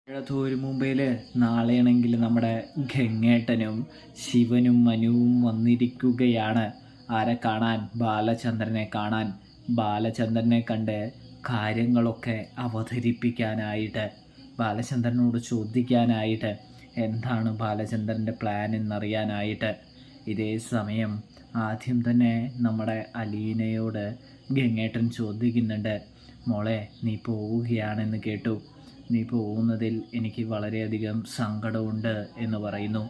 ഒരു മുംബൈയിൽ നാളെയാണെങ്കിൽ നമ്മുടെ ഗംഗേട്ടനും ശിവനും മനുവും വന്നിരിക്കുകയാണ്. ആരെ കാണാൻ? ബാലചന്ദ്രനെ കാണാൻ. ബാലചന്ദ്രനെ കണ്ട് കാര്യങ്ങളൊക്കെ അവതരിപ്പിക്കാനായിട്ട്, ബാലചന്ദ്രനോട് ചോദിക്കാനായിട്ട്, എന്താണ് ബാലചന്ദ്രൻ്റെ പ്ലാൻ എന്നറിയാനായിട്ട്. ഇതേ സമയം ആദ്യം തന്നെ നമ്മുടെ അലീനയോട് ഗംഗേട്ടൻ ചോദിക്കുന്നുണ്ട്, മോളെ നീ പോവുകയാണെന്ന് കേട്ടു, നീ പോകുന്നതിൽ എനിക്ക് വളരെയധികം സങ്കടമുണ്ട് എന്ന് പറയുന്നു.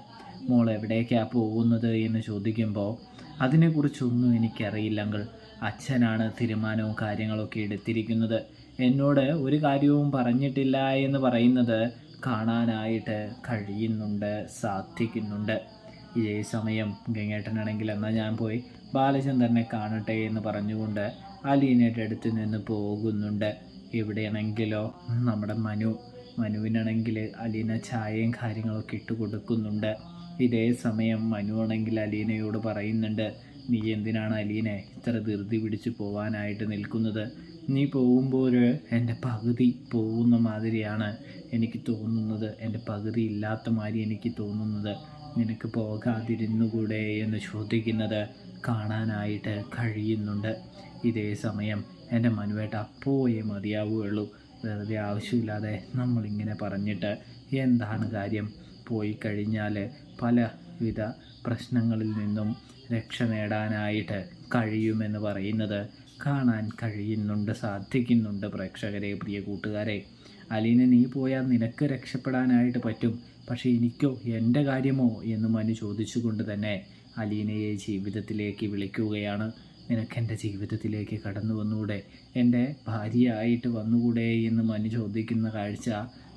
മോൾ എവിടേക്കാണ് പോകുന്നത് എന്ന് ചോദിക്കുമ്പോൾ അതിനെക്കുറിച്ചൊന്നും എനിക്കറിയില്ല അങ്കിൾ, അച്ഛനാണ് തീരുമാനവും കാര്യങ്ങളൊക്കെ എടുത്തിരിക്കുന്നത്, എന്നോട് ഒരു കാര്യവും പറഞ്ഞിട്ടില്ല എന്ന് പറയുന്നത് കാണാനായിട്ട് കഴിയുന്നുണ്ട്, സാധിക്കുന്നുണ്ട്. ഇതേ സമയം ഗംഗേട്ടനാണെങ്കിൽ എന്നാൽ ഞാൻ പോയി ബാലചന്ദ്രനെ കാണട്ടെ എന്ന് പറഞ്ഞുകൊണ്ട് അലീനയുടെ അടുത്ത് നിന്ന് പോകുന്നുണ്ട്. എവിടെയാണെങ്കിലോ നമ്മുടെ മനുവിനാണെങ്കിൽ അലീന ചായയും കാര്യങ്ങളൊക്കെ ഇട്ട് കൊടുക്കുന്നുണ്ട്. ഇതേ സമയം മനു ആണെങ്കിൽ അലീനയോട് പറയുന്നുണ്ട്, നീ എന്തിനാണ് അലീനെ ഇത്ര ധൃതി പിടിച്ച് പോവാനായിട്ട് നിൽക്കുന്നത്? നീ പോകുമ്പോൾ എൻ്റെ പകുതി പോകുന്ന മാതിരിയാണ് എനിക്ക് തോന്നുന്നത്, എൻ്റെ പകുതി ഇല്ലാത്ത മാതിരി എനിക്ക് തോന്നുന്നത്. നിനക്ക് പോകാതിരുന്നുകൂടെ എന്ന് ചോദിക്കുന്നത് കാണാനായിട്ട് കഴിയുന്നുണ്ട്. ഇതേ സമയം എൻ്റെ മനുവേട്ട പോയേ മതിയാവുകയുള്ളൂ, വെറുതെ ആവശ്യമില്ലാതെ നമ്മളിങ്ങനെ പറഞ്ഞിട്ട് എന്താണ് കാര്യം? പോയി കഴിഞ്ഞാൽ പലവിധ പ്രശ്നങ്ങളിൽ നിന്നും രക്ഷ നേടാനായിട്ട് കഴിയുമെന്ന് പറയുന്നത് കാണാൻ കഴിയുന്നുണ്ട്, സാധിക്കുന്നുണ്ട്. പ്രേക്ഷകരെ, പ്രിയ കൂട്ടുകാരെ, അലീന നീ പോയാൽ നിനക്ക് രക്ഷപ്പെടാനായിട്ട് പറ്റും, പക്ഷേ എനിക്കോ, എൻ്റെ കാര്യമോ എന്ന് മനു ചോദിച്ചുകൊണ്ട് തന്നെ അലീനയെ ജീവിതത്തിലേക്ക് വിളിക്കുകയാണ്. നിനക്കെൻ്റെ ജീവിതത്തിലേക്ക് കടന്നു വന്നുകൂടെ, എൻ്റെ ഭാര്യയായിട്ട് വന്നുകൂടെ എന്ന് മനു ചോദിക്കുന്ന കാഴ്ച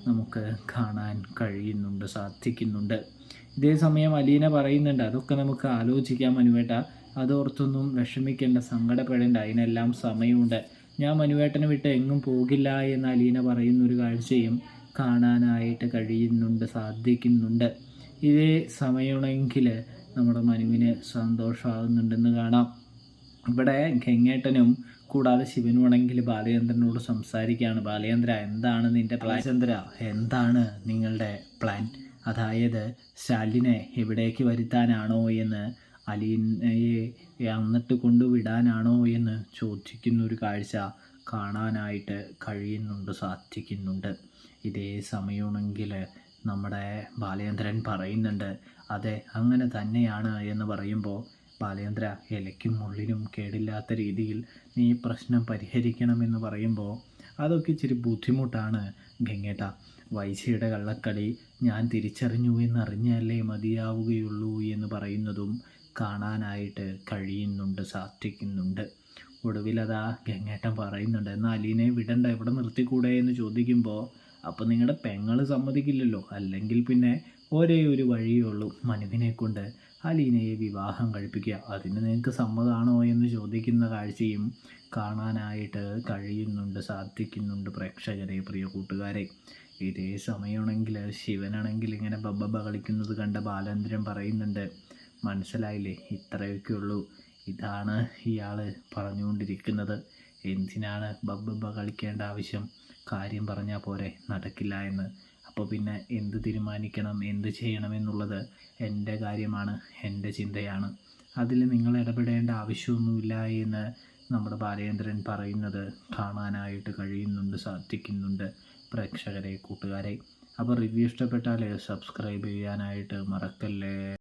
നമുക്ക് കാണാൻ കഴിയുന്നുണ്ട്, സാധിക്കുന്നുണ്ട്. ഇതേ സമയം അലീന പറയുന്നുണ്ട്, അതൊക്കെ നമുക്ക് ആലോചിക്കാം മനുവേട്ട, അതോർത്തൊന്നും വിഷമിക്കേണ്ട, സങ്കടപ്പെടേണ്ട, അതിനെല്ലാം സമയമുണ്ട്, ഞാൻ മനുവേട്ടനെ വിട്ട് എങ്ങും പോകില്ല എന്ന് അലീന പറയുന്നൊരു കാഴ്ചയും കാണാനായിട്ട് കഴിയുന്നുണ്ട്, സാധിക്കുന്നുണ്ട്. ഇതേ സമയമാണെങ്കിൽ നമ്മുടെ മനുവിന് സന്തോഷമാകുന്നുണ്ടെന്ന് കാണാം. ഇവിടെ ഗംഗേട്ടനും കൂടാതെ ശിവനുമാണെങ്കിൽ ബാലചന്ദ്രനോട് സംസാരിക്കുകയാണ്. ബാലചന്ദ്ര, എന്താണ് നിൻ്റെ പ്ലാൻ? ചന്ദ്ര, എന്താണ് നിങ്ങളുടെ പ്ലാൻ? അതായത് ശാലിനെ എവിടേക്ക് വരുത്താനാണോ എന്ന്, അലീനയെ എന്നിട്ട് കൊണ്ടുവിടാനാണോ എന്ന് ചോദിക്കുന്നൊരു കാഴ്ച കാണാനായിട്ട് കഴിയുന്നുണ്ട്, സാധിക്കുന്നുണ്ട്. ഇതേ സമയമാണെങ്കിൽ നമ്മുടെ ബാലചന്ദ്രൻ പറയുന്നുണ്ട്, അതെ അങ്ങനെ തന്നെയാണ് എന്ന് പറയുമ്പോൾ, ബാലചന്ദ്ര, ഇലയ്ക്കും മുള്ളിനും കേടില്ലാത്ത രീതിയിൽ നീ പ്രശ്നം പരിഹരിക്കണമെന്ന് പറയുമ്പോൾ അതൊക്കെ ഇച്ചിരി ബുദ്ധിമുട്ടാണ് ഗംഗേട്ട. വൈശിയുടെ കള്ളക്കളി ഞാൻ തിരിച്ചറിഞ്ഞു എന്നറിഞ്ഞാലേ മതിയാവുകയുള്ളൂ എന്ന് പറയുന്നതും കാണാനായിട്ട് കഴിയുന്നുണ്ട്, സാധിക്കുന്നുണ്ട്. ഒടുവിലതാ ഗംഗേട്ടൻ പറയുന്നുണ്ട്, എന്നാൽ അലീനെ വിടണ്ട, ഇവിടെ നിർത്തിക്കൂടെ എന്ന് ചോദിക്കുമ്പോൾ, അപ്പോൾ നിങ്ങളുടെ പെങ്ങൾ സമ്മതിക്കില്ലല്ലോ, അല്ലെങ്കിൽ പിന്നെ ഒരേ ഒരു വഴിയേ ഉള്ളൂ, മനുവിനെ കൊണ്ട് അലീനയെ വിവാഹം കഴിപ്പിക്കുക, അതിന് നിങ്ങൾക്ക് സമ്മതമാണോ എന്ന് ചോദിക്കുന്ന കാഴ്ചയും കാണാനായിട്ട് കഴിയുന്നുണ്ട്, സാധിക്കുന്നുണ്ട്. പ്രേക്ഷകരെ, പ്രിയ കൂട്ടുകാരെ, ഇതേ സമയമാണെങ്കിൽ ശിവനാണെങ്കിൽ ഇങ്ങനെ ബബ്ബ കളിക്കുന്നത് കണ്ട ബാലേന്ദ്രൻ പറയുന്നുണ്ട്, മനസ്സിലായില്ലേ, ഇത്രയൊക്കെ ഉള്ളൂ, ഇതാണ് ഇയാൾ പറഞ്ഞുകൊണ്ടിരിക്കുന്നത്, എന്തിനാണ് ബബ്ബ കളിക്കേണ്ട ആവശ്യം? കാര്യം പറഞ്ഞാൽ പോരെ, നടക്കില്ല എന്ന്. അപ്പോൾ പിന്നെ എന്ത് തീരുമാനിക്കണം, എന്ത് ചെയ്യണമെന്നുള്ളത് എൻ്റെ കാര്യമാണ്, എൻ്റെ ചിന്തയാണ്, അതിൽ നിങ്ങൾ ഇടപെടേണ്ട ആവശ്യമൊന്നുമില്ല എന്ന് നമ്മുടെ ബാലചന്ദ്രൻ പറയുന്നത് കാണാനായിട്ട് കഴിയുന്നുണ്ട്, സാധിക്കുന്നുണ്ട്. പ്രേക്ഷകരെ, കൂട്ടുകാരെ, അപ്പോൾ റിവ്യൂ ഇഷ്ടപ്പെട്ടാൽ സബ്സ്ക്രൈബ് ചെയ്യാനായിട്ട് മറക്കല്ലേ.